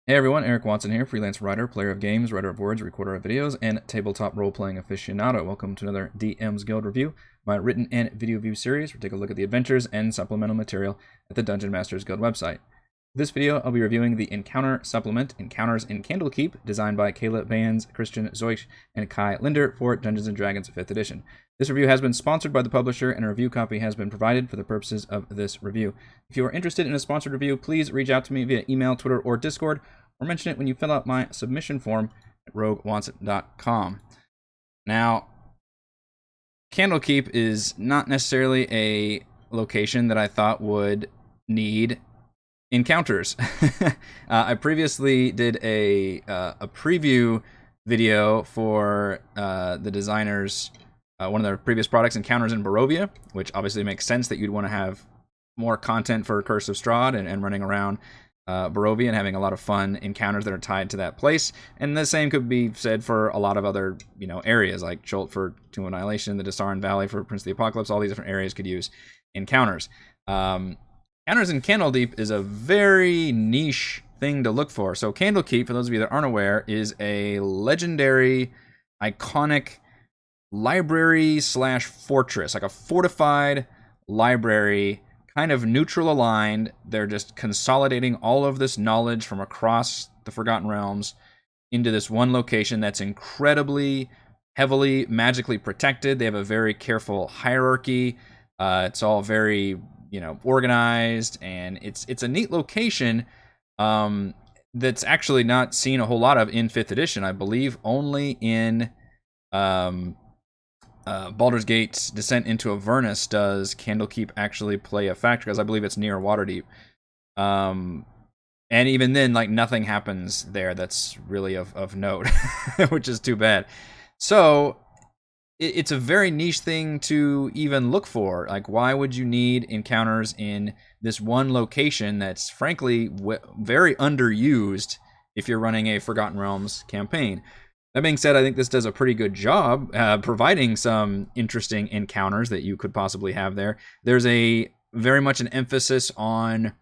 Hey everyone, Eric Watson here, freelance writer, player of games, writer of words, recorder of videos, and tabletop role-playing aficionado. Welcome to another DM's Guild review, my written and video view series where we take a look at the adventures and supplemental material at the Dungeon Masters Guild website. For this video, I'll be reviewing the Encounter Supplement, Encounters in Candlekeep, designed by Kayla Bayens, Zeuch, and Kai Linder for Dungeons & Dragons 5th edition. This review has been sponsored by the publisher, and a review copy has been provided for the purposes of this review. If you are interested in a sponsored review, please reach out to me via email, Twitter, or Discord, or mention it when you fill out my submission form at roguewantsit.com. Now, Candlekeep is not necessarily a location that I thought would need encounters. I previously did a preview video for the designers, one of their previous products, Encounters in Barovia, which obviously makes sense that you'd want to have more content for Curse of Strahd and running around Barovia and having a lot of fun encounters that are tied to that place. And the same could be said for a lot of other, areas like Jolt for Tomb of Annihilation, the Desarin Valley for Prince of the Apocalypse. All these different areas could use encounters. Encounters in Candlekeep is a very niche thing to look for. So Candlekeep, for those of you that aren't aware, is a legendary, iconic library slash fortress, like a fortified library, kind of neutral aligned. They're just consolidating all of this knowledge from across the Forgotten Realms into this one location that's incredibly heavily magically protected. They have a very careful hierarchy. It's all very, organized, and it's a neat location that's actually not seen a whole lot of in 5th edition. I believe only in Baldur's Gate's Descent into Avernus does Candlekeep actually play a factor, because I believe it's near Waterdeep. And even then, nothing happens there that's really of note, which is too bad. So it's a very niche thing to even look for. Why would you need encounters in this one location that's frankly very underused if you're running a Forgotten Realms campaign? That being said, I think this does a pretty good job providing some interesting encounters that you could possibly have there. There's a very much an emphasis on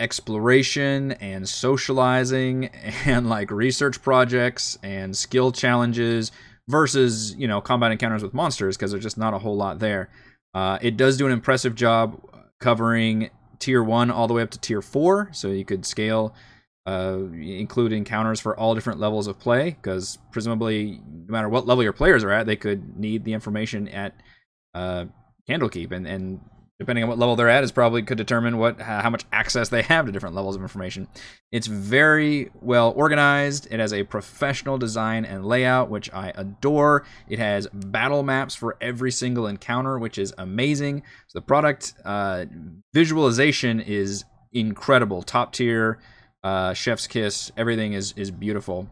exploration and socializing and research projects and skill challenges versus, combat encounters with monsters, because there's just not a whole lot there. It does do an impressive job covering tier 1 all the way up to tier 4, so you could scale, include encounters for all different levels of play, because presumably no matter what level your players are at, they could need the information at Candlekeep, and depending on what level they're at is probably could determine how much access they have to different levels of information. It's very well organized. It has a professional design and layout, which I adore. It has battle maps for every single encounter, which is amazing. So the product visualization is incredible, top tier. Chef's kiss. Everything is beautiful.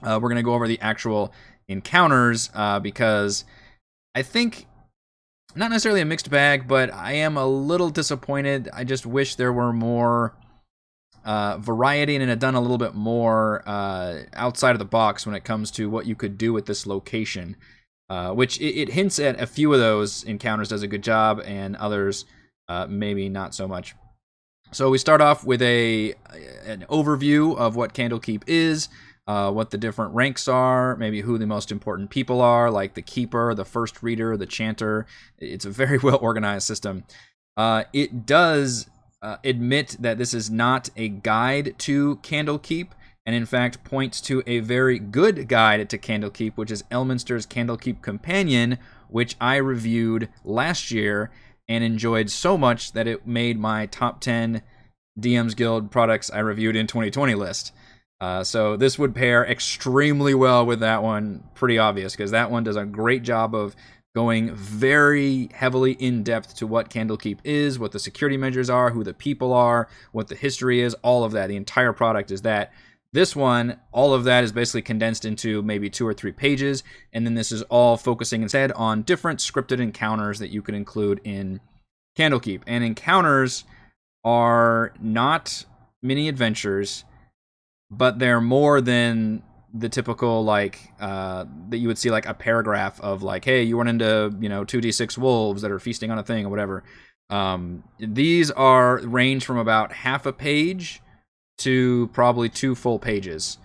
We're going to go over the actual encounters because I think not necessarily a mixed bag, but I am a little disappointed. I just wish there were more variety and it had done a little bit more outside of the box when it comes to what you could do with this location, which it hints at. A few of those encounters does a good job, and others maybe not so much. So we start off with an overview of what Candlekeep is, what the different ranks are, maybe who the most important people are, like the Keeper, the First Reader, the Chanter. It's a very well-organized system. It does admit that this is not a guide to Candlekeep, and in fact points to a very good guide to Candlekeep, which is Elminster's Candlekeep Companion, which I reviewed last year and enjoyed so much that it made my top 10 DM's Guild products I reviewed in 2020 list. So this would pair extremely well with that one, pretty obvious, because that one does a great job of going very heavily in depth to what Candlekeep is, what the security measures are, who the people are, what the history is, all of that. The entire product is that. This one, all of that is basically condensed into maybe 2 or 3 pages, and then this is all focusing instead on different scripted encounters that you can include in Candlekeep. And encounters are not mini adventures, but they're more than the typical that you would see a paragraph of hey, you run into 2d6 wolves that are feasting on a thing or whatever. These are range from about half a page to probably 2 full pages.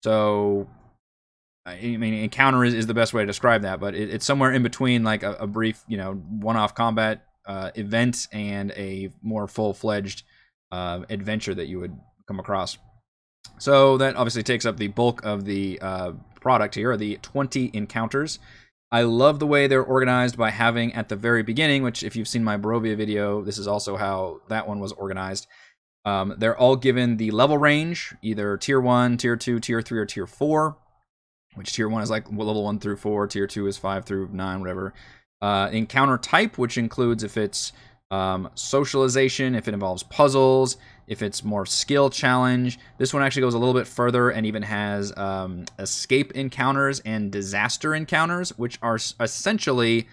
So, I mean, encounter is the best way to describe that, but it's somewhere in between like a brief, one-off combat event and a more full-fledged adventure that you would come across. So that obviously takes up the bulk of the product here, are the 20 encounters. I love the way they're organized by having at the very beginning, which if you've seen my Barovia video, this is also how that one was organized. They're all given the level range, either tier 1, tier 2, tier 3, or tier 4, which tier 1 is like level 1 through 4, tier 2 is 5 through 9, whatever. Encounter type, which includes if it's socialization, if it involves puzzles, if it's more skill challenge. This one actually goes a little bit further and even has escape encounters and disaster encounters, which are essentially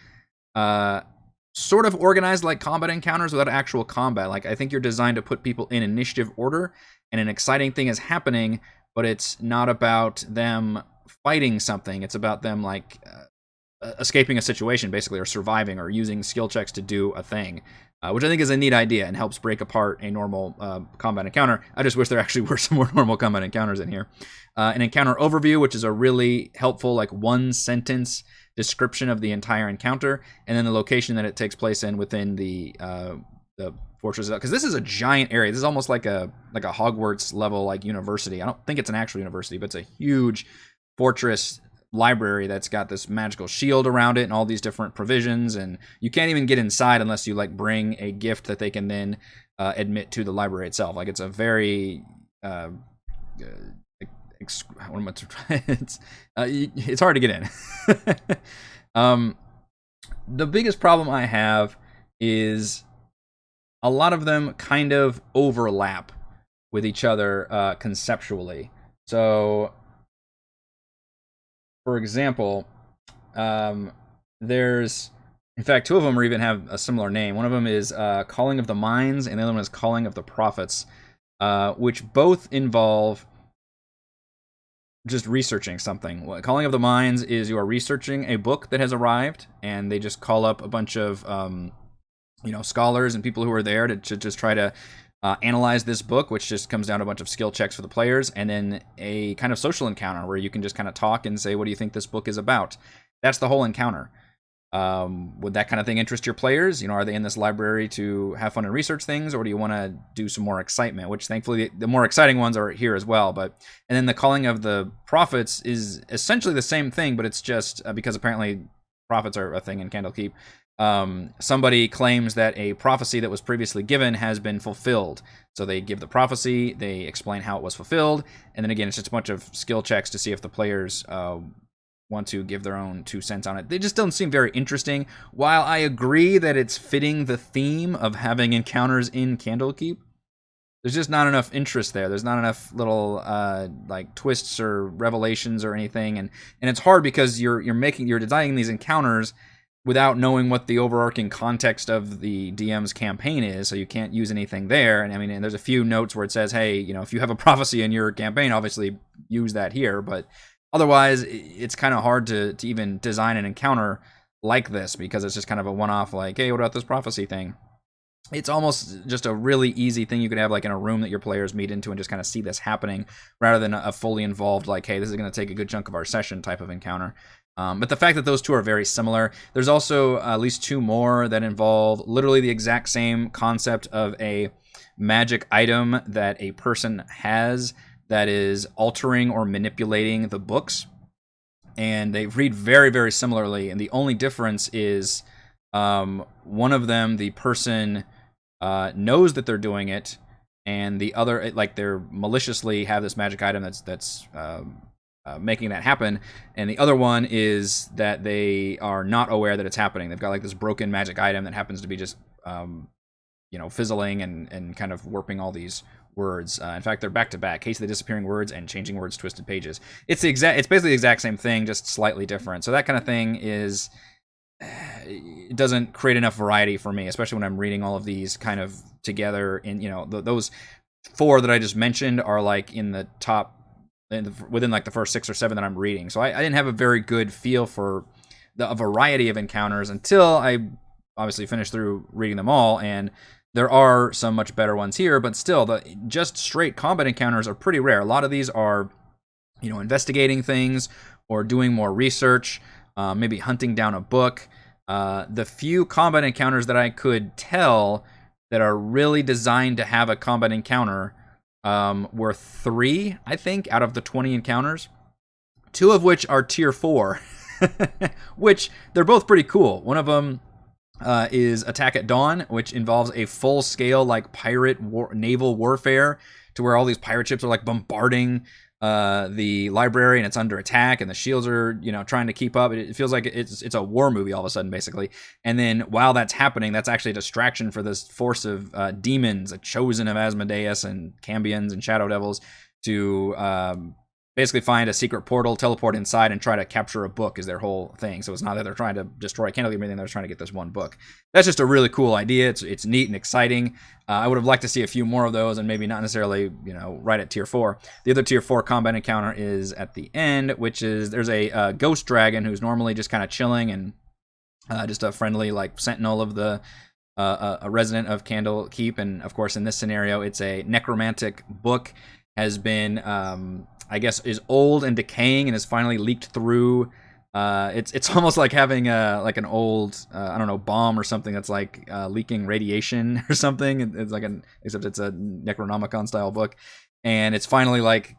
sort of organized like combat encounters without actual combat. Like, I think you're designed to put people in initiative order and an exciting thing is happening, but it's not about them fighting something. It's about them like escaping a situation, basically, or surviving, or using skill checks to do a thing, which I think is a neat idea and helps break apart a normal combat encounter. I just wish there actually were some more normal combat encounters in here. An encounter overview, which is a really helpful, like, 1-sentence description of the entire encounter, and then the location that it takes place in within the fortress. Because this is a giant area. This is almost like a Hogwarts level, like, university. I don't think it's an actual university, but it's a huge fortress library that's got this magical shield around it and all these different provisions, and you can't even get inside unless you like bring a gift that they can then admit to the library itself. Like, it's a very it's hard to get in. The biggest problem I have is a lot of them kind of overlap with each other conceptually. So, for example, there's, in fact, 2 of them even have a similar name. One of them is Calling of the Mines, and the other one is Calling of the Prophets, which both involve just researching something. Calling of the Mines is you are researching a book that has arrived, and they just call up a bunch of scholars and people who are there to just try to analyze this book, which just comes down to a bunch of skill checks for the players, and then a kind of social encounter where you can just kind of talk and say, what do you think this book is about? That's the whole encounter. Would that kind of thing interest your players? Are they in this library to have fun and research things, or do you want to do some more excitement? Which thankfully the more exciting ones are here as well. And then the Calling of the Prophets is essentially the same thing, but it's just because apparently prophets are a thing in Candlekeep. Somebody claims that a prophecy that was previously given has been fulfilled. So they give the prophecy, they explain how it was fulfilled, and then again, it's just a bunch of skill checks to see if the players want to give their own 2 cents on it. They just don't seem very interesting. While I agree that it's fitting the theme of having encounters in Candlekeep, there's just not enough interest there. There's not enough little like twists or revelations or anything, and it's hard because you're designing these encounters without knowing what the overarching context of the DM's campaign is, so you can't use anything there. And I mean, there's a few notes where it says, hey, if you have a prophecy in your campaign, obviously use that here, but otherwise, it's kind of hard to even design an encounter like this, because it's just kind of a one-off, like, hey, what about this prophecy thing? It's almost just a really easy thing you could have like in a room that your players meet into and just kind of see this happening, rather than a fully involved, like, hey, this is going to take a good chunk of our session type of encounter. But the fact that those 2 are very similar, there's also at least 2 more that involve literally the exact same concept of a magic item that a person has that is altering or manipulating the books. And they read very, very similarly. And the only difference is one of them, the person knows that they're doing it, and the other, like, they're maliciously have this magic item that's making that happen, and the other one is that they are not aware that it's happening. They've got like this broken magic item that happens to be just fizzling and kind of warping all these words. In fact, they're back to back: Case of the Disappearing Words and Changing Words, Twisted Pages. It's basically the exact same thing, just slightly different. So that kind of thing it doesn't create enough variety for me, especially when I'm reading all of these kind of together. And those 4 that I just mentioned are like in the top, within like the first 6 or 7 that I'm reading. So I didn't have a very good feel for a variety of encounters until I obviously finished through reading them all. And There are some much better ones here, but still, the just straight combat encounters are pretty rare. A lot of these are, investigating things or doing more research, maybe hunting down a book. The few combat encounters that I could tell that are really designed to have a combat encounter were 3, I think, out of the 20 encounters. 2 of which are tier 4, which they're both pretty cool. One of them is Attack at Dawn, which involves a full-scale like pirate naval warfare, to where all these pirate ships are like bombarding the library, and it's under attack, and the shields are trying to keep up. It feels like it's a war movie all of a sudden, basically. And then while that's happening, that's actually a distraction for this force of demons, a chosen of Asmodeus and Cambions and Shadow Devils, to basically find a secret portal, teleport inside, and try to capture a book is their whole thing. So it's not that they're trying to destroy Candlekeep or anything, they're trying to get this one book. That's just a really cool idea. It's neat and exciting. I would have liked to see a few more of those, and maybe not necessarily, right at tier 4. The other tier 4 combat encounter is at the end, which is there's a ghost dragon who's normally just kind of chilling and just a friendly like sentinel of the a resident of Candlekeep. And of course, in this scenario, it's a necromantic book, has been I guess is old and decaying, and is finally leaked through. It's almost like having like an old I don't know, bomb or something that's like leaking radiation or something. It's like except it's a Necronomicon style book, and it's finally like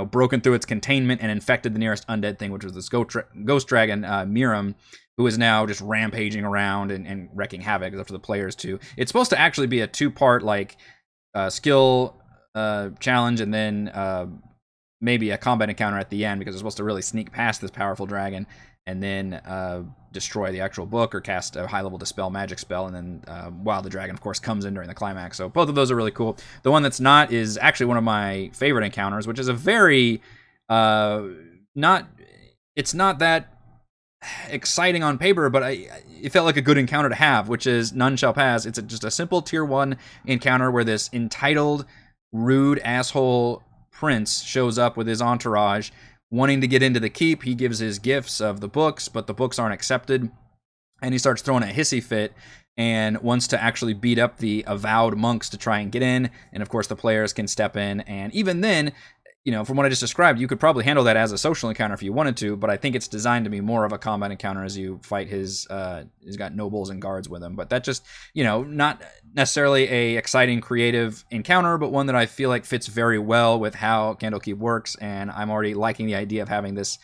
broken through its containment and infected the nearest undead thing, which was this ghost dragon Miram, who is now just rampaging around and wrecking havoc. It's up to the players too. It's supposed to actually be a 2-part like skill challenge, and then maybe a combat encounter at the end, because it's supposed to really sneak past this powerful dragon and then destroy the actual book or cast a high-level Dispel magic spell, and then while the dragon, of course, comes in during the climax. So both of those are really cool. The one that's not is actually one of my favorite encounters, which is a very it's not that exciting on paper, but it felt like a good encounter to have, which is None Shall Pass. It's just a simple tier 1 encounter where this entitled, rude asshole prince shows up with his entourage wanting to get into the keep. He gives his gifts of the books, but the books aren't accepted, and he starts throwing a hissy fit and wants to actually beat up the avowed monks to try and get in. And of course the players can step in, and even then, from what I just described, you could probably handle that as a social encounter if you wanted to, but I think it's designed to be more of a combat encounter as you fight he's got nobles and guards with him. But that just, not necessarily a exciting creative encounter, but one that I feel like fits very well with how Candlekeep works, and I'm already liking the idea of having this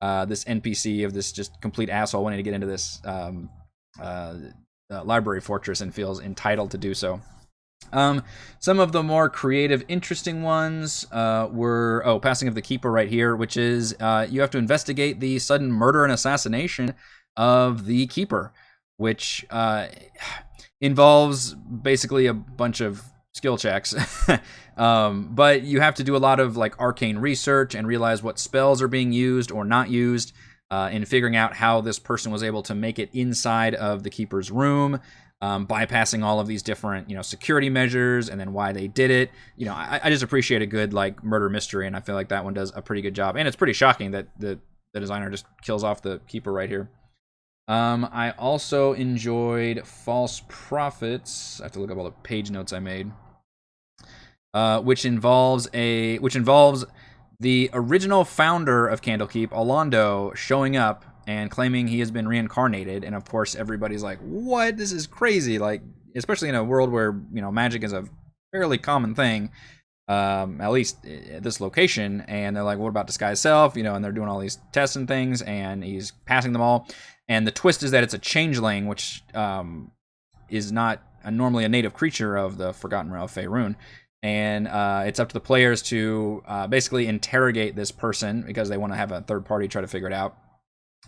this NPC of this just complete asshole wanting to get into this library fortress and feels entitled to do so. Some of the more creative, interesting ones were Passing of the Keeper right here, which is you have to investigate the sudden murder and assassination of the Keeper, which involves basically a bunch of skill checks. But you have to do a lot of like arcane research and realize what spells are being used or not used, in figuring out how this person was able to make it inside of the Keeper's room, bypassing all of these different, security measures, and then why they did it. I just appreciate a good like murder mystery, and I feel like that one does a pretty good job. And it's pretty shocking that the designer just kills off the Keeper right here. I also enjoyed False Prophets. I have to look up all the page notes I made. Which involves the original founder of Candlekeep, Alondo, showing up and claiming he has been reincarnated. And of course, everybody's like, what? This is crazy. Like, especially in a world where, magic is a fairly common thing, at least at this location. And they're like, what about disguise self? And they're doing all these tests and things, and he's passing them all. And the twist is that it's a changeling, which is not normally a native creature of the Forgotten Realm of Faerun. And it's up to the players to basically interrogate this person, because they want to have a third party try to figure it out.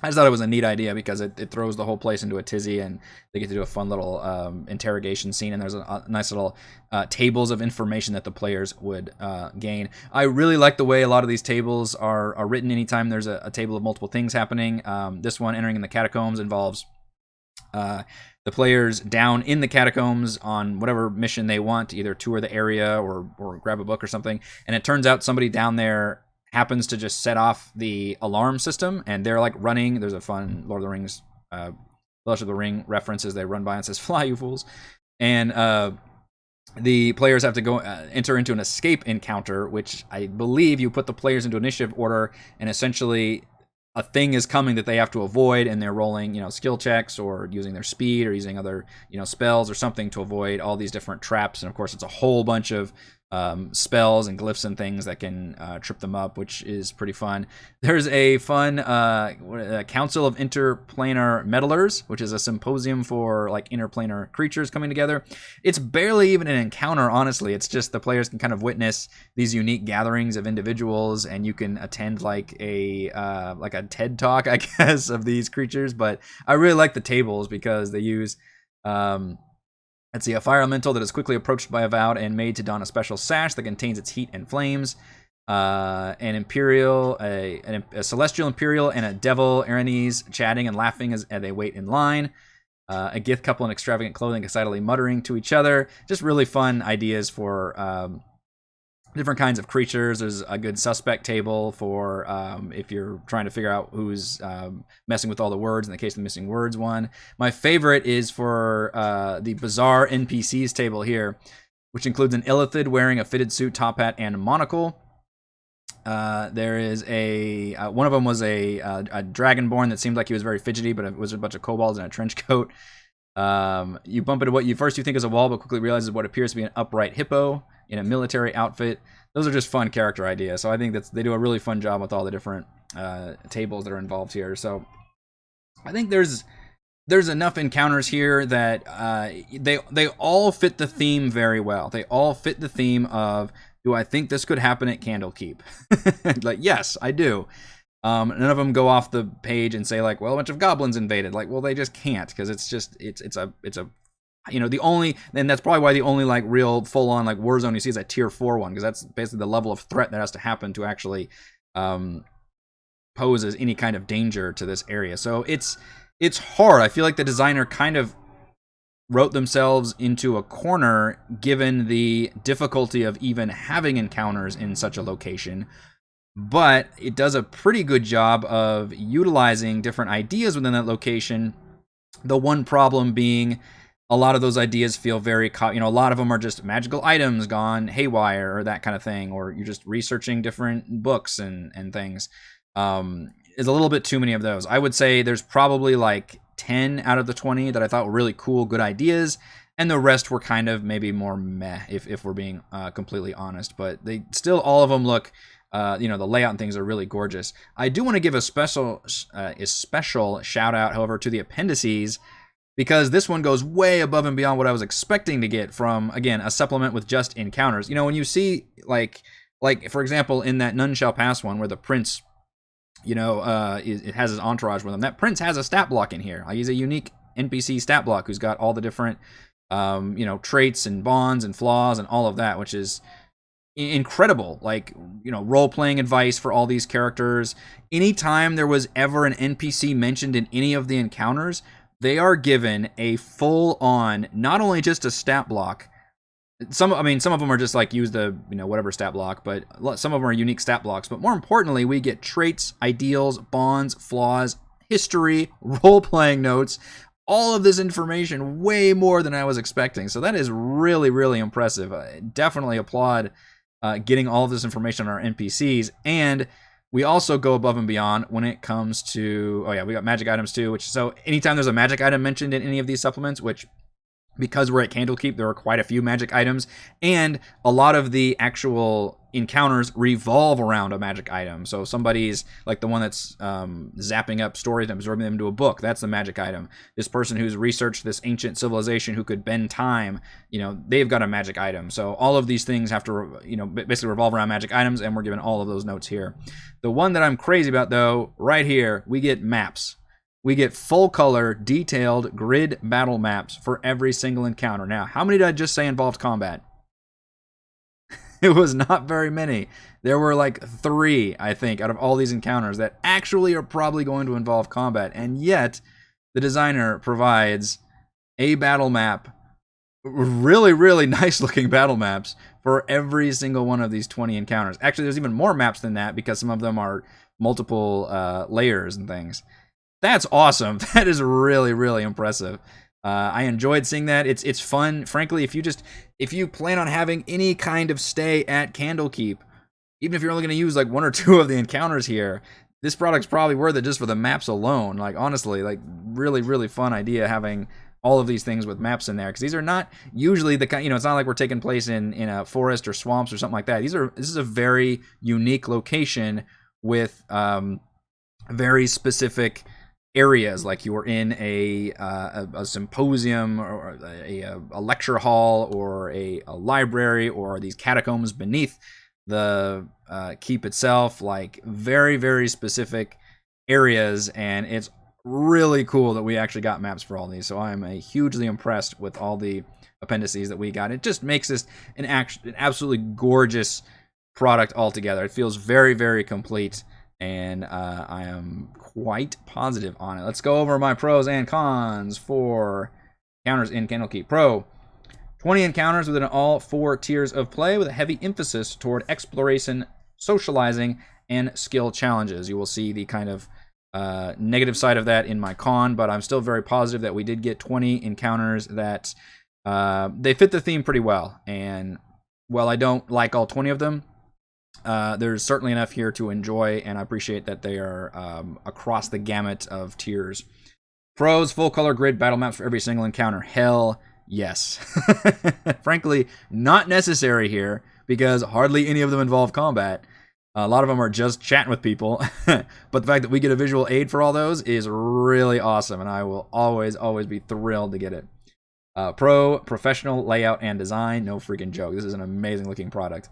I just thought it was a neat idea, because it throws the whole place into a tizzy, and they get to do a fun little interrogation scene, and there's a nice little tables of information that the players would gain. I really like the way a lot of these tables are written. Anytime there's a table of multiple things happening. This one, Entering in the Catacombs, involves the players down in the catacombs on whatever mission they want, to either tour the area or grab a book or something. And it turns out somebody down there happens to just set off the alarm system, and they're like running. There's a fun Lord of the Rings, Fellowship of the Ring references. They run by and says, "Fly, you fools!" And the players have to go enter into an escape encounter, which I believe you put the players into initiative order, and essentially a thing is coming that they have to avoid, and they're rolling, skill checks or using their speed or using other, spells or something to avoid all these different traps. And of course, it's a whole bunch of spells and glyphs and things that can trip them up, which is pretty fun. There's a fun Council of Interplanar Meddlers, which is a symposium for like interplanar creatures coming together. It's barely even an encounter, honestly. It's just the players can kind of witness these unique gatherings of individuals, and you can attend like a TED talk, I guess, of these creatures. But I really like the tables because they use let's see, a fire elemental that is quickly approached by a Avowed and made to don a special sash that contains its heat and flames. An Imperial, a Celestial Imperial, and a Devil Aranese chatting and laughing as they wait in line. A Gith couple in extravagant clothing excitedly muttering to each other. Just really fun ideas for different kinds of creatures. There's a good suspect table for if you're trying to figure out who's messing with all the words, in the case of the missing words one. My favorite is for the bizarre NPCs table here, which includes an Illithid wearing a fitted suit, top hat, and monocle. There is one of them was a Dragonborn that seemed like he was very fidgety, but it was a bunch of kobolds in a trench coat. You bump into what you think is a wall, but quickly realizes what appears to be an upright hippo in a military outfit. Those are just fun character ideas. So I think they do a really fun job with all the different tables that are involved here. So I think there's enough encounters here that they all fit the theme very well. They all fit the theme of, do I think this could happen at Candlekeep? Like, yes, I do. None of them go off the page and say like, well, a bunch of goblins invaded. Like, well, they just can't, because it's a the only, and that's probably why the only like real full on like war zone you see is a tier 4 one, because that's basically the level of threat that has to happen to actually pose as any kind of danger to this area. So it's hard. I feel like the designer kind of wrote themselves into a corner given the difficulty of even having encounters in such a location. But it does a pretty good job of utilizing different ideas within that location. The one problem being, a lot of those ideas feel very, a lot of them are just magical items gone haywire or that kind of thing, or you're just researching different books and things. There's a little bit too many of those. I would say there's probably like 10 out of the 20 that I thought were really cool, good ideas, and the rest were kind of maybe more meh, if we're being completely honest. But they still, all of them look, the layout and things are really gorgeous. I do want to give a special shout out, however, to the appendices, because this one goes way above and beyond what I was expecting to get from, again, a supplement with just encounters. When you see, like for example, in that None Shall Pass one, where the prince, it has his entourage with him, that prince has a stat block in here. He's a unique NPC stat block who's got all the different, traits and bonds and flaws and all of that, which is incredible. Like, role-playing advice for all these characters. Anytime there was ever an NPC mentioned in any of the encounters, they are given a full-on, not only just a stat block. Some of them are just like use the whatever stat block, but some of them are unique stat blocks. But more importantly, we get traits, ideals, bonds, flaws, history, role-playing notes, all of this information, way more than I was expecting. So that is really, really impressive. I definitely applaud getting all of this information on our NPCs. And we also go above and beyond when it comes to, we got magic items too, so anytime there's a magic item mentioned in any of these supplements, which, because we're at Candlekeep, there are quite a few magic items, and a lot of the actual encounters revolve around a magic item. So somebody's, like the one that's zapping up stories and absorbing them into a book, that's the magic item. This person who's researched this ancient civilization who could bend time, they've got a magic item. So all of these things have to, basically revolve around magic items, and we're given all of those notes here. The one that I'm crazy about, though, right here, we get maps. We get full-color, detailed grid battle maps for every single encounter. Now, how many did I just say involved combat? It was not very many. There were like 3, I think, out of all these encounters that actually are probably going to involve combat. And yet, the designer provides a battle map, really, really nice-looking battle maps, for every single one of these 20 encounters. Actually, there's even more maps than that, because some of them are multiple layers and things. That's awesome. That is really, really impressive. I enjoyed seeing that. It's fun. Frankly, if you plan on having any kind of stay at Candlekeep, even if you're only going to use like 1 or 2 of the encounters here, this product's probably worth it just for the maps alone. Like, honestly, like, really, really fun idea having all of these things with maps in there, because these are not usually the kind, it's not like we're taking place in a forest or swamps or something like that. This is a very unique location with very specific areas, like you were in a symposium or a lecture hall or a library, or these catacombs beneath the keep itself, like very, very specific areas, and it's really cool that we actually got maps for all these. So I'm hugely impressed with all the appendices that we got. It just makes this an absolutely gorgeous product altogether. It feels very, very complete, and I am quite positive on it. Let's go over my pros and cons for encounters in Candlekeep. Pro: 20 encounters within all 4 tiers of play, with a heavy emphasis toward exploration, socializing, and skill challenges. You will see the kind of negative side of that in my con, but I'm still very positive that we did get 20 encounters that they fit the theme pretty well. And while I don't like all 20 of them, there's certainly enough here to enjoy, and I appreciate that they are across the gamut of tiers. Pros: full color grid battle maps for every single encounter. Hell yes. Frankly, not necessary here, because hardly any of them involve combat. A lot of them are just chatting with people, but the fact that we get a visual aid for all those is really awesome, and I will always, always be thrilled to get it. Pro: professional layout and design. No freaking joke. This is an amazing looking product.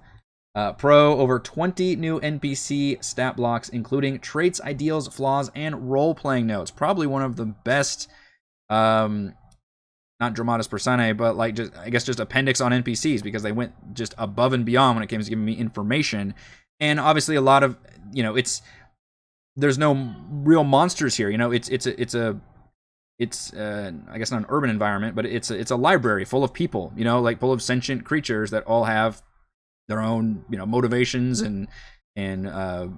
Pro: over 20 new NPC stat blocks, including traits, ideals, flaws, and role-playing notes. Probably one of the best, not dramatis personae, but like just appendix on NPCs, because they went just above and beyond when it came to giving me information. And obviously a lot of, there's no real monsters here. It's I guess not an urban environment, but it's a library full of people, like full of sentient creatures that all have their own, motivations and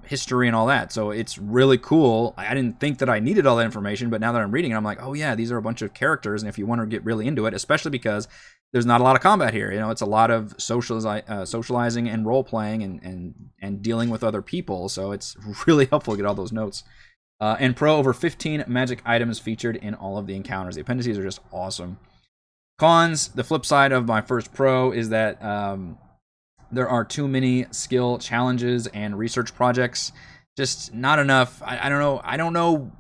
history and all that. So it's really cool. I didn't think that I needed all that information, but now that I'm reading it, I'm like, oh yeah, these are a bunch of characters. And if you want to get really into it, especially because there's not a lot of combat here, it's a lot of socializing and role playing and dealing with other people. So it's really helpful to get all those notes. And pro: over 15 magic items featured in all of the encounters. The appendices are just awesome. Cons: the flip side of my first pro is that there are too many skill challenges and research projects. Just not enough. I don't know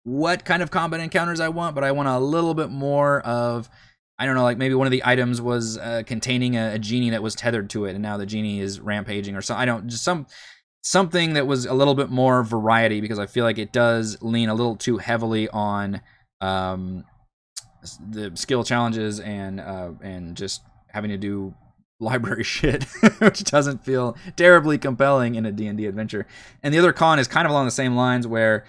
what kind of combat encounters I want, but I want a little bit more of, like maybe one of the items was containing a genie that was tethered to it, and now the genie is rampaging or something. Something that was a little bit more variety, because I feel like it does lean a little too heavily on the skill challenges and just having to do library shit, which doesn't feel terribly compelling in a D&D adventure. And the other con is kind of along the same lines, where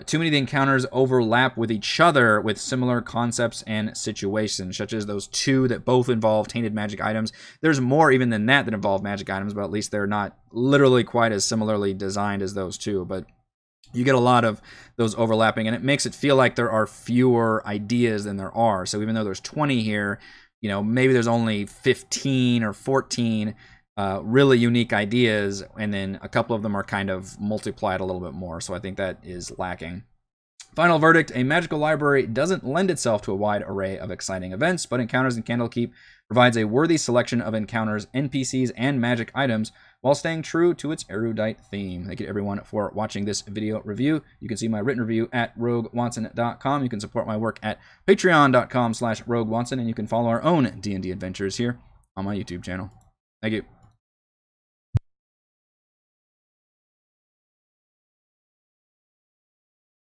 too many of the encounters overlap with each other with similar concepts and situations, such as those 2 that both involve tainted magic items. There's more even than that involve magic items, but at least they're not literally quite as similarly designed as those 2. But you get a lot of those overlapping, and it makes it feel like there are fewer ideas than there are. So even though there's 20 here, maybe there's only 15 or 14 really unique ideas, and then a couple of them are kind of multiplied a little bit more. So I think that is lacking. Final verdict: a magical library doesn't lend itself to a wide array of exciting events, but Encounters in Candlekeep provides a worthy selection of encounters, NPCs, and magic items, while staying true to its erudite theme. Thank you to everyone for watching this video review. You can see my written review at roguewatson.com. You can support my work at patreon.com/roguewatson, and you can follow our own D&D adventures here on my YouTube channel. Thank you.